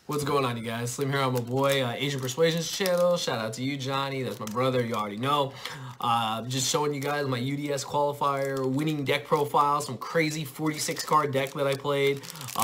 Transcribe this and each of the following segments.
What's going on, you guys? Slim here on my boy Asian Persuasions channel. Shout out to you, Johnny. That's my brother. You already know. Just showing you guys my UDS Qualifier winning deck profile. Some crazy 46 card deck that I played.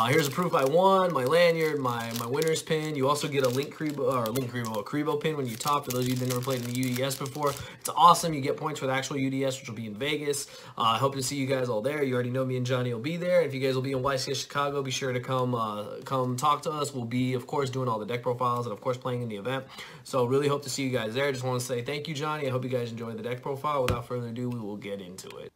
Here's a proof I won. My lanyard, my winner's pin. You also get a Kribo pin when you top. For those of you that never played in the UDS before, it's awesome. You get points for the actual UDS, which will be in Vegas. I hope to see you guys all there. You already know me and Johnny will be there. If you guys will be in YCS Chicago, be sure to come talk to us. We'll be, of course, doing all the deck profiles and, of course, playing in the event. So really hope to see you guys there. Just want to say thank you, Johnny. I hope you guys enjoyed the deck profile. Without further ado, we will get into it.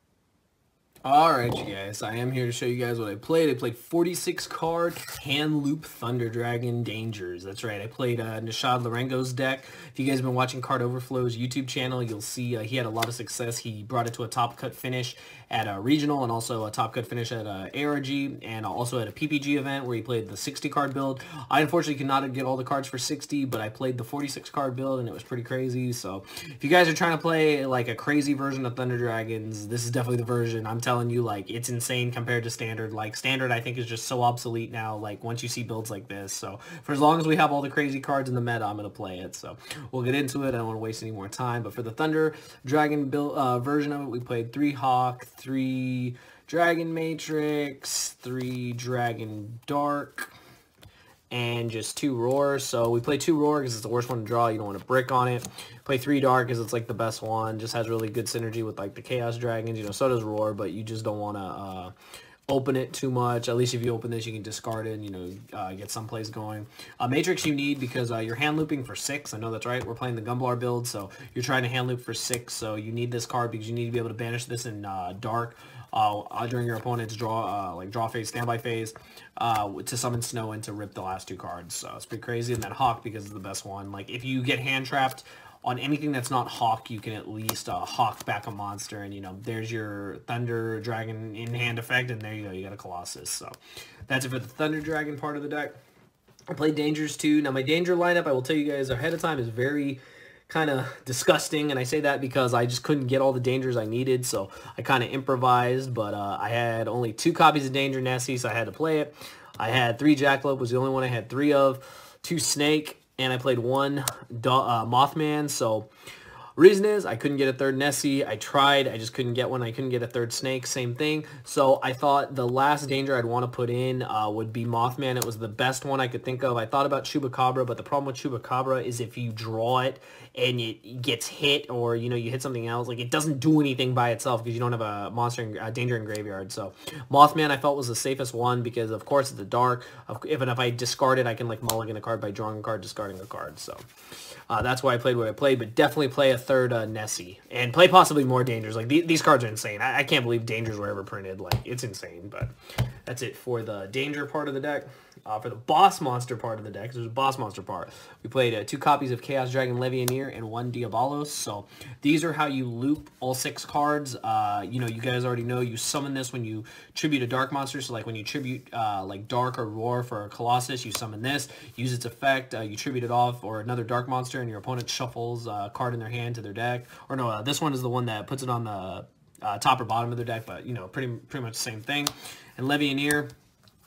Alright, you guys, I am here to show you guys what I played. I played 46 card Hand Loop Thunder Dragon Dangers. That's right, I played Nishad Larengo's deck. If you guys have been watching Card Overflow's YouTube channel, you'll see he had a lot of success. He brought it to a top cut finish at a regional and also a top cut finish at a ARG and also at a PPG event where he played the 60 card build. I unfortunately could not get all the cards for 60, but I played the 46 card build and it was pretty crazy. So if you guys are trying to play like a crazy version of Thunder Dragons, this is definitely the version. I'm telling you, like, it's insane compared to standard. Like, standard I think is just so obsolete now, like, once you see builds like this. So for as long as we have all the crazy cards in the meta, I'm gonna play it. So we'll get into it. I don't want to waste any more time, but for the Thunder Dragon build version of it, we played 3 Hawk, 3 Dragon Matrix, 3 Dragon Dark, and just 2 Roar. So we play 2 Roar because it's the worst one to draw. You don't want to brick on it. Play 3 Dark because it's like the best one. Just has really good synergy with like the Chaos Dragons. You know, so does Roar, but you just don't want to open it too much. At least if you open this, you can discard it and, you know, get someplace going. Matrix you need because you're hand looping for 6. I know that's right. We're playing the Gumblar build, so you're trying to hand loop for 6. So you need this card because you need to be able to banish this in Dark during your opponent's draw phase, standby phase, to summon Snow and to rip the last 2 cards. So it's pretty crazy. And then Hawk because it's the best one. Like, if you get hand trapped on anything that's not Hawk, you can at least Hawk back a monster, and, you know, there's your Thunder Dragon in hand effect, and there you go, you got a Colossus. So that's it for the Thunder Dragon part of the deck. I played Dangers too. Now my Danger lineup, I will tell you guys ahead of time, is very kind of disgusting, and I say that because I just couldn't get all the Dangers I needed, so I kind of improvised, but I had only 2 copies of Danger Nessie, so I had to play it. I had 3 Jackalope, was the only one I had 3 of, 2 Snake, and I played 1 Mothman. So reason is I couldn't get a 3rd Nessie. I tried, I just couldn't get one. I couldn't get a 3rd Snake, same thing. So I thought the last Danger I'd want to put in would be Mothman. It was the best one I could think of. I thought about Chupacabra, but the problem with Chupacabra is if you draw it and it gets hit, or, you know, you hit something else, like, it doesn't do anything by itself because you don't have a monster Danger in graveyard. So Mothman I felt was the safest one because, of course, it's a Dark. Even if I discard it, I can, like, mulligan a card by drawing a card, discarding a card. So that's why I played what I played, but definitely play a 3rd Nessie and play possibly more Dangers. Like, these cards are insane. I can't believe Dangers were ever printed. Like, it's insane. But that's it for the Danger part of the deck. For the Boss Monster part of the deck, there's a Boss Monster part. We played 2 copies of Chaos Dragon Levianeer and 1 Diabolos. So these are how you loop all 6 cards. You know, you guys already know you summon this when you tribute a Dark monster. So like when you tribute like Dark or Roar for a Colossus, you summon this, use its effect, you tribute it off, or another Dark monster, and your opponent shuffles a card in their hand to their deck. Or no, this one is the one that puts it on the top or bottom of their deck, but, you know, pretty much the same thing. And Levianeer,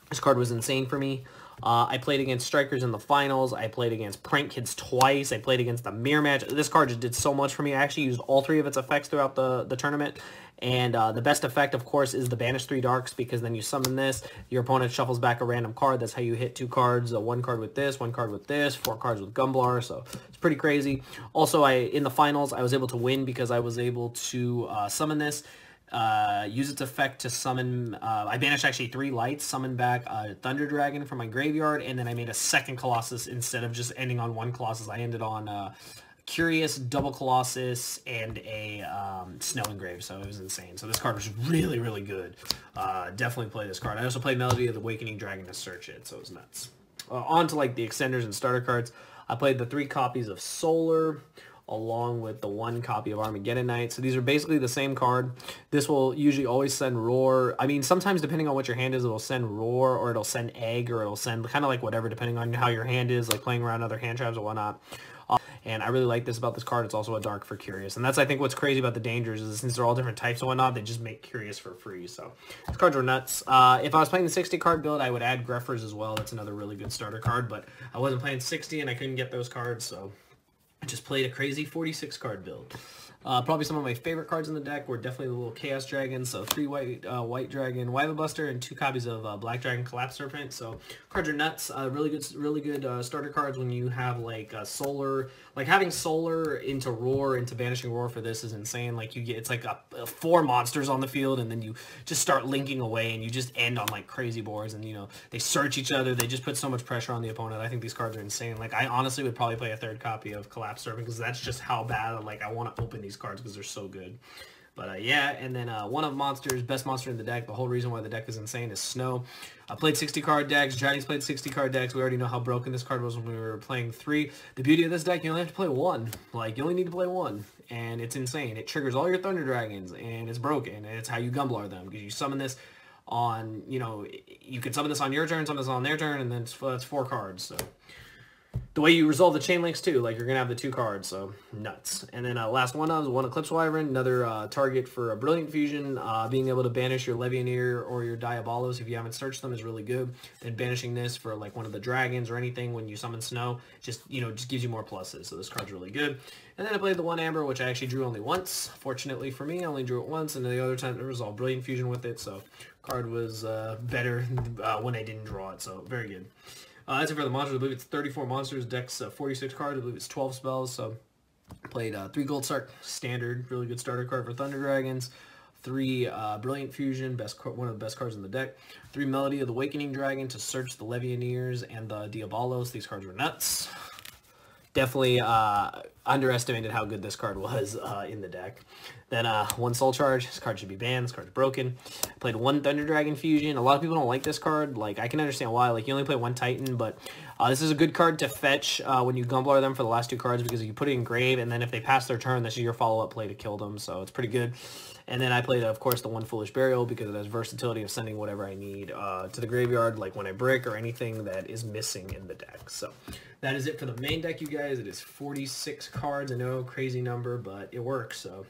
this card was insane for me. I played against Strikers in the finals. I played against Prank Kids twice. I played against the Mirror Match. This card just did so much for me. I actually used all 3 of its effects throughout the tournament. And the best effect, of course, is the Banish 3 Darks, because then you summon this. Your opponent shuffles back a random card. That's how you hit 2 cards. 1 card with this, 1 card with this, 4 cards with Gumblar. So it's pretty crazy. Also, in the finals, I was able to win because I was able to summon this. Use its effect to summon, I banished actually 3 lights, summon back a Thunder Dragon from my graveyard, and then I made a 2nd Colossus instead of just ending on 1 Colossus. I ended on Curious, double Colossus, and a Snow Engrave, so it was insane. So this card was really, really good. Definitely play this card. I also played Melody of the Awakening Dragon to search it, so it was nuts. On to like the extenders and starter cards. I played the 3 copies of Solar, along with the 1 copy of Armageddon Knight. So these are basically the same card. This will usually always send Roar. I mean, sometimes depending on what your hand is, it'll send Roar, or it'll send Egg, or it'll send kind of like whatever, depending on how your hand is, like playing around other hand traps or whatnot. And I really like this about this card. It's also a dark for Curious. And that's, I think, what's crazy about the Dangers is since they're all different types and whatnot, they just make Curious for free. So these cards were nuts. If I was playing the 60 card build, I would add Greffers as well. That's another really good starter card. But I wasn't playing 60 and I couldn't get those cards. So I just played a crazy 46 card build. Probably some of my favorite cards in the deck were definitely the little Chaos Dragons. So 3 white dragon Wyva Buster and 2 copies of Black Dragon Collapse Serpent. So cards are nuts. Really good starter cards when you have like solar. Like having solar into Roar, into Vanishing Roar for this is insane. Like you get, it's like 4 monsters on the field and then you just start linking away and you just end on like crazy boards and you know, they search each other. They just put so much pressure on the opponent. I think these cards are insane. Like I honestly would probably play a 3rd copy of Collapse Serpent because that's just how bad like I want to open these cards because they're so good. But yeah, and then one of monsters, best monster in the deck, the whole reason why the deck is insane is Snow. I played 60 card decks, Johnny's played 60 card decks. We already know how broken this card was when we were playing 3. The beauty of this deck, you only have to play 1. Like, you only need to play 1. And it's insane. It triggers all your Thunder Dragons, and it's broken. And it's how you Gumblar them, because you summon this on, you know, you can summon this on your turn, summon this on their turn, and then that's 4 cards, so... The way you resolve the chain links too, like you're gonna have the 2 cards, so nuts. And then last one was one Eclipse Wyvern, another target for a Brilliant Fusion. Being able to banish your Levianeer or your Diabolos if you haven't searched them is really good. Then banishing this for like one of the dragons or anything when you summon Snow, just just gives you more pluses. So this card's really good. And then I played the 1 Amber, which I actually drew only once. Fortunately for me, I only drew it once, and the other time there was all Brilliant Fusion with it. So card was better when I didn't draw it. So very good. That's it for the monsters. I believe it's 34 monsters, decks 46 cards. I believe it's 12 spells. So I played 3 Gold Sark, standard, really good starter card for Thunder Dragons. 3 Brilliant Fusion, one of the best cards in the deck. 3 Melody of the Awakening Dragon to search the Levianeers and the Diabolos. These cards were nuts. Definitely underestimated how good this card was in the deck. Then 1 Soul Charge. This card should be banned. This card's broken. I played 1 Thunder Dragon Fusion. A lot of people don't like this card. Like, I can understand why. Like, you only play 1 Titan, but this is a good card to fetch when you Gumblar them for the last 2 cards because you put it in grave, and then if they pass their turn, this is your follow-up play to kill them, so it's pretty good. And then I played, of course, the 1 Foolish Burial because it has versatility of sending whatever I need to the graveyard, like when I brick or anything that is missing in the deck. So that is it for the main deck, you guys. It is 46 cards. I know, crazy number, but it works, so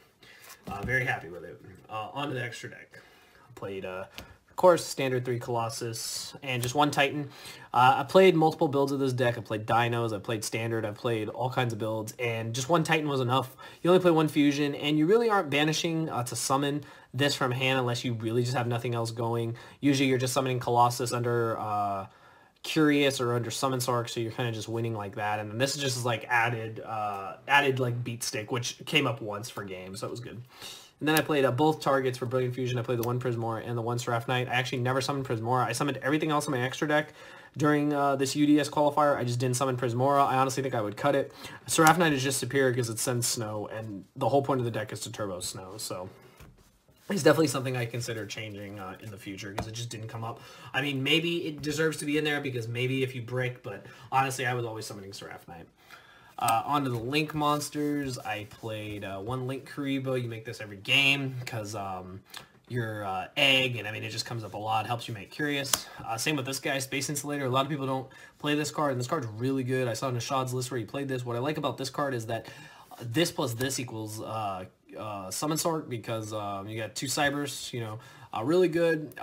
very happy with it. On to the extra deck. I played, of course, standard 3 Colossus and just 1 Titan. I played multiple builds of this deck. I played Dinos, I played Standard, I played all kinds of builds, and just 1 Titan was enough. You only play 1 Fusion, and you really aren't banishing to summon this from hand unless you really just have nothing else going. Usually you're just summoning Colossus under Curious or under Summon Sark, so you're kind of just winning like that. And then this is just like added like Beat Stick, which came up once for games, so it was good. And then I played both targets for Brilliant Fusion. I played the 1 Prismora and the 1 Seraph Knight. I actually never summoned Prismora. I summoned everything else in my extra deck during this UDS qualifier. I just didn't summon Prismora. I honestly think I would cut it. Seraph Knight is just superior because it sends Snow, and the whole point of the deck is to turbo Snow. So it's definitely something I consider changing in the future because it just didn't come up. I mean, maybe it deserves to be in there because maybe if you brick, but honestly, I was always summoning Seraph Knight. Onto the Link monsters. I played 1 Link Karibo. You make this every game because your egg, and I mean, it just comes up a lot. Helps you make Curious. Same with this guy, Space Insulator. A lot of people don't play this card, and this card's really good. I saw Nishad's list where he played this. What I like about this card is that this plus this equals Summon Sark because you got 2 Cybers, really good.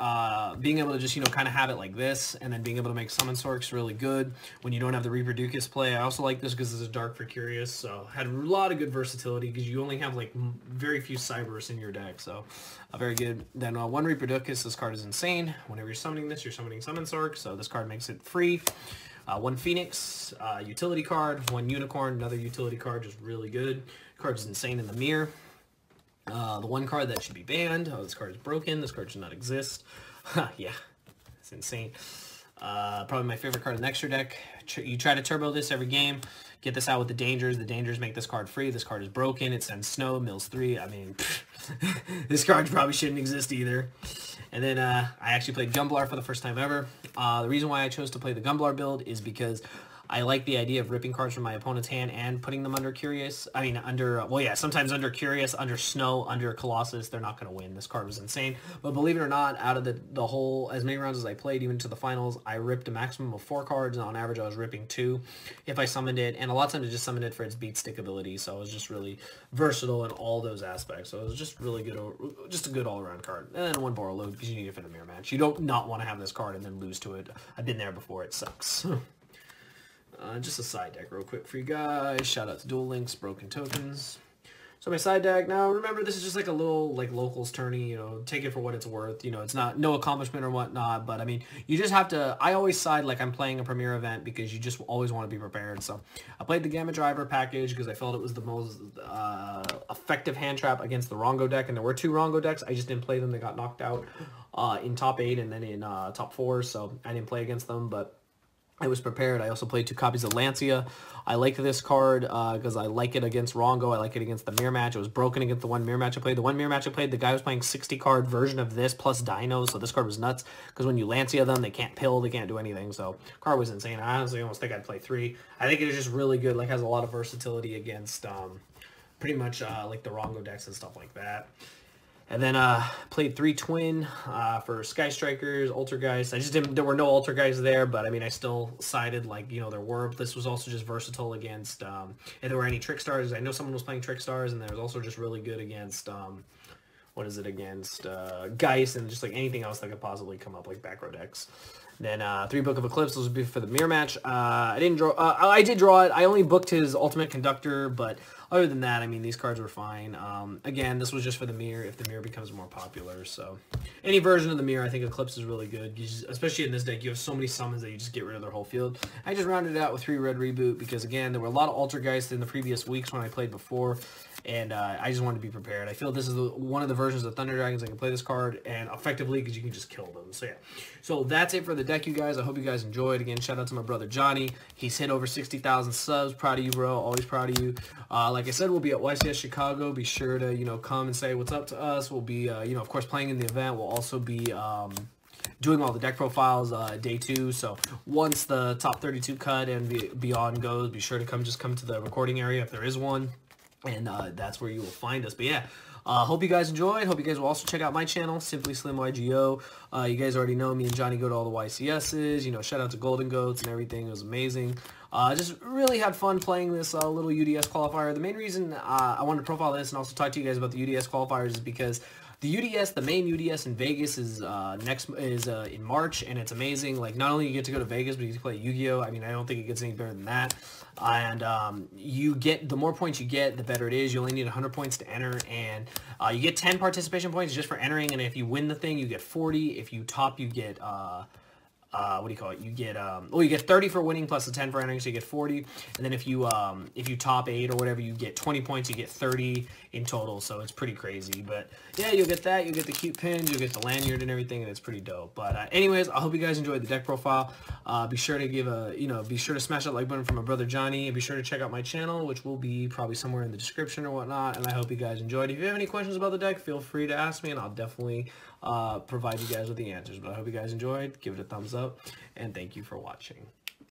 Being able to just, kind of have it like this, and then being able to make Summon Sark's really good when you don't have the Reproducus play. I also like this because it's a dark for Curious, so had a lot of good versatility because you only have, like, very few Cybers in your deck, so very good. Then 1 Reproducus, this card is insane. Whenever you're summoning this, you're summoning Summon Sark, so this card makes it free. 1 Phoenix, utility card. 1 Unicorn, another utility card, just really good. Card is insane in the mirror. The 1 card that should be banned. Oh, this card is broken. This card should not exist. Yeah, it's insane. Probably my favorite card in the extra deck. You try to turbo this every game. Get this out with the Dangers. The Dangers make this card free. This card is broken. It sends Snow, mills 3. I mean, this card probably shouldn't exist either. And then I actually played Gumblar for the first time ever. The reason why I chose to play the Gumblar build is because I like the idea of ripping cards from my opponent's hand and putting them under Curious. I mean, under, well, yeah, sometimes under Curious, under Snow, under Colossus. They're not going to win. This card was insane. But believe it or not, out of the whole, as many rounds as I played, even to the finals, I ripped a maximum of 4 cards. And on average, I was ripping 2 if I summoned it. And a lot of times I just summoned it for its beat stick ability. So it was just really versatile in all those aspects. So it was just really good, just a good all-around card. And then 1 Borrow Load because you need it for the mirror match. You don't not want to have this card and then lose to it. I've been there before. It sucks. Just a side deck real quick for you guys. Shout out to Duel Links, Broken Tokens. So my side deck, now remember this is just like a little like locals tourney, you know, take it for what it's worth. You know, it's not no accomplishment or whatnot, but I mean, you just have to, I always side like I'm playing a premier event because you just always want to be prepared. So I played the Gamma Driver package because I felt it was the most effective hand trap against the Rongo deck, and there were 2 Rongo decks. I just didn't play them. They got knocked out in top 8 and then in top 4, so I didn't play against them, but I was prepared. I also played 2 copies of Lancia. I like this card because I like it against Rongo. I like it against the mirror match. It was broken against the 1 mirror match I played. The 1 mirror match I played, the guy was playing 60-card version of this plus Dinos, so this card was nuts because when you Lancia them, they can't pill, they can't do anything. So card was insane. I honestly almost think I'd play 3. I think it is just really good. Like has a lot of versatility against pretty much like the Rongo decks and stuff like that. And then played 3 Twin for Sky Strikers, Altergeist. I just didn't, there were no Altergeist there, but I mean, I still sided like, you know, there were. This was also just versatile against, if there were any Trick Stars. I know someone was playing Trick Stars, and there was also just really good against, what is it, against Geist, and just like anything else that could possibly come up, like back row decks. Then 3 Book of Eclipse, those would be for the mirror match. I didn't draw, I did draw it. I only booked his Ultimate Conductor, but other than that, I mean, these cards were fine. Again, this was just for the mirror if the mirror becomes more popular. So any version of the mirror, I think Eclipse is really good. Especially in this deck, you have so many summons that you just get rid of their whole field. I just rounded it out with 3 Red Reboot because, again, there were a lot of Altergeist in the previous weeks when I played before. And I just wanted to be prepared. I feel this is one of the versions of Thunder Dragons I can play this card and effectively because you can just kill them. So yeah. So that's it for the deck, you guys. I hope you guys enjoyed. Again, shout out to my brother Johnny. He's hit over 60,000 subs. Proud of you, bro. Always proud of you. Like I said, we'll be at YCS Chicago. Be sure to, you know, come and say what's up to us. We'll be, you know, of course, playing in the event. We'll also be doing all the deck profiles day 2. So once the top 32 cut and beyond goes, be sure to come to the recording area if there is one. And that's where you will find us. But yeah, hope you guys enjoyed. Hope you guys will also check out my channel, Simply Slim Yugioh. You guys already know me and Johnny go to all the YCSs. You know, shout out to Golden Goats and everything. It was amazing. Just really had fun playing this little UDS qualifier. The main reason I wanted to profile this and also talk to you guys about the UDS qualifiers is because the UDS, the main UDS in Vegas is in March, and it's amazing. Like, not only you get to go to Vegas, but you get to play Yu-Gi-Oh! I mean, I don't think it gets any better than that. And you get, the more points you get, the better it is. You only need 100 points to enter, and you get 10 participation points just for entering. And if you win the thing, you get 40. If you top, you get what do you call it? You get you get 30 for winning plus the 10 for entering, so you get 40. And then if you top 8 or whatever, you get 20 points. You get 30 in total, so it's pretty crazy. But yeah, you'll get that. You'll get the cute pins. You'll get the lanyard and everything, and it's pretty dope. But anyways, I hope you guys enjoyed the deck profile. Be sure to give be sure to smash that like button for my brother Johnny, and be sure to check out my channel, which will be probably somewhere in the description or whatnot. And I hope you guys enjoyed. If you have any questions about the deck, feel free to ask me, and I'll definitely provide you guys with the answers. But I hope you guys enjoyed. Give it a thumbs up, and thank you for watching.